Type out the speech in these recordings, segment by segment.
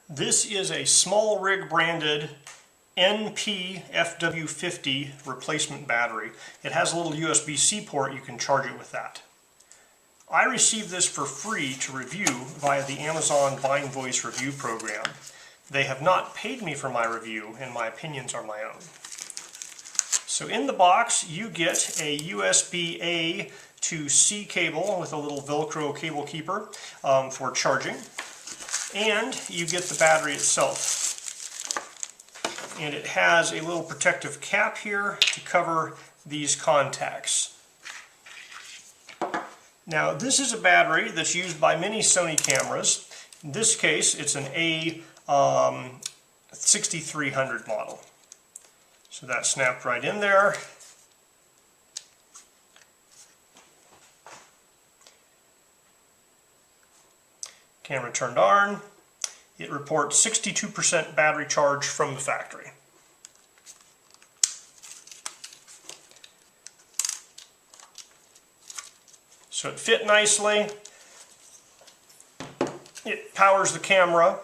This is a SmallRig branded NP-FW50 replacement battery. It has a little USB-C port. You can charge it with that. I received this for free to review via the Amazon Buying Voice review program. They have not paid me for my review, and my opinions are my own. So in the box you get a USB-A to C cable with a little Velcro cable keeper for charging. And you get the battery itself. And it has a little protective cap here to cover these contacts. Now this is a battery that's used by many Sony cameras. In this case it's an A6300 model. So that snapped right in there. Camera turned on. It reports 62% battery charge from the factory. So it fit nicely. It powers the camera.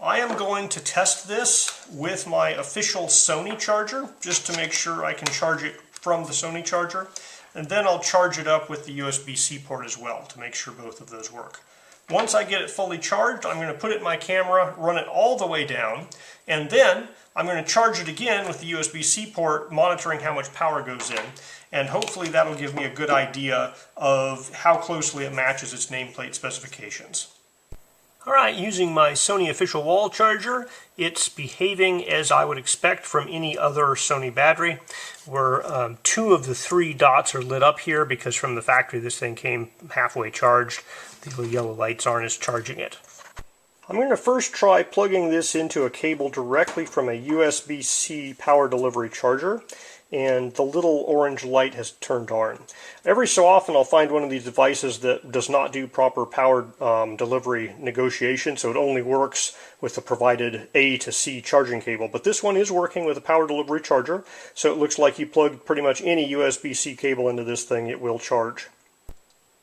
I am going to test this with my official Sony charger just to make sure I can charge it from the Sony charger. And then I'll charge it up with the USB-C port as well to make sure both of those work. Once I get it fully charged, I'm going to put it in my camera, run it all the way down, and then I'm going to charge it again with the USB-C port, monitoring how much power goes in, and hopefully that'll give me a good idea of how closely it matches its nameplate specifications. Alright, using my Sony official wall charger, it's behaving as I would expect from any other Sony battery, where 2 of the 3 dots are lit up here because from the factory this thing came halfway charged. The little yellow lights aren't as charging it. I'm going to first try plugging this into a cable directly from a USB-C power delivery charger, and the little orange light has turned on. Every so often I'll find one of these devices that does not do proper power delivery negotiation, so it only works with the provided A to C charging cable. But this one is working with a power delivery charger, so it looks like you plug pretty much any USB-C cable into this thing, it will charge.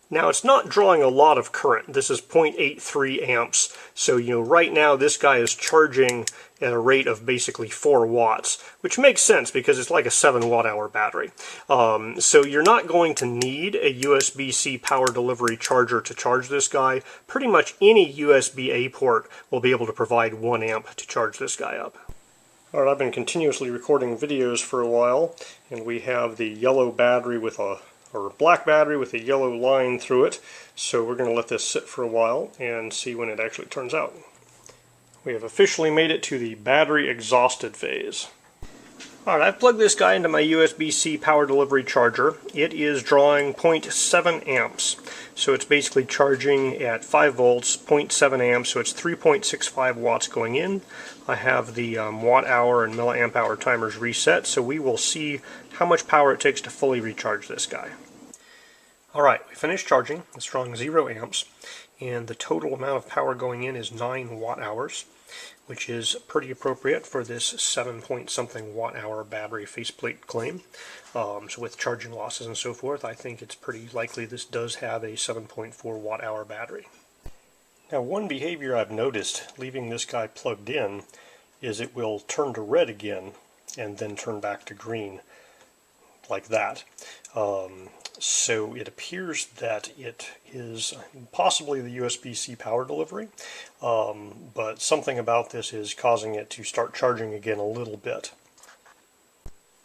Now it's not drawing a lot of current. This is 0.83 amps. So right now this guy is charging at a rate of basically 4 watts, which makes sense because it's like a 7 watt-hour battery. So you're not going to need a USB-C power delivery charger to charge this guy. Pretty much any USB-A port will be able to provide 1 amp to charge this guy up. Alright, I've been continuously recording videos for a while, and we have the yellow battery with a black battery with a yellow line through it, so we're going to let this sit for a while and see when it actually turns out. We have officially made it to the battery exhausted phase. Alright, I've plugged this guy into my USB-C power delivery charger. It is drawing 0.7 amps, so it's basically charging at 5 volts, 0.7 amps, so it's 3.65 watts going in. I have the watt-hour and milliamp hour timers reset, so we will see how much power it takes to fully recharge this guy. Alright, we finished charging. It's drawing 0 amps, and the total amount of power going in is 9 watt-hours, which is pretty appropriate for this 7-point-something watt-hour battery faceplate claim. So with charging losses and so forth, I think it's pretty likely this does have a 7.4 watt-hour battery. Now, one behavior I've noticed leaving this guy plugged in is it will turn to red again and then turn back to green, like that. So it appears that it is possibly the USB-C power delivery, but something about this is causing it to start charging again a little bit.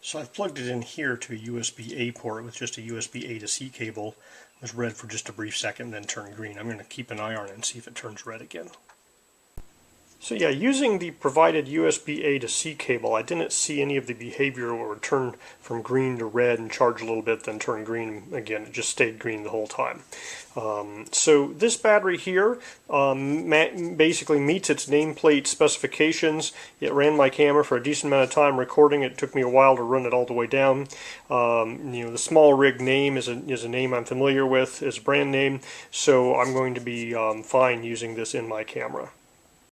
So I've plugged it in here to a USB-A port with just a USB-A to C cable. It was red for just a brief second, then turned green. I'm going to keep an eye on it and see if it turns red again. So yeah, using the provided USB-A to C cable, I didn't see any of the behavior where it would turn from green to red and charge a little bit, then turn green again. It just stayed green the whole time. So this battery here basically meets its nameplate specifications. It ran my camera for a decent amount of time recording. It took me a while to run it all the way down. The SmallRig name is a name I'm familiar with, is a brand name, so I'm going to be fine using this in my camera.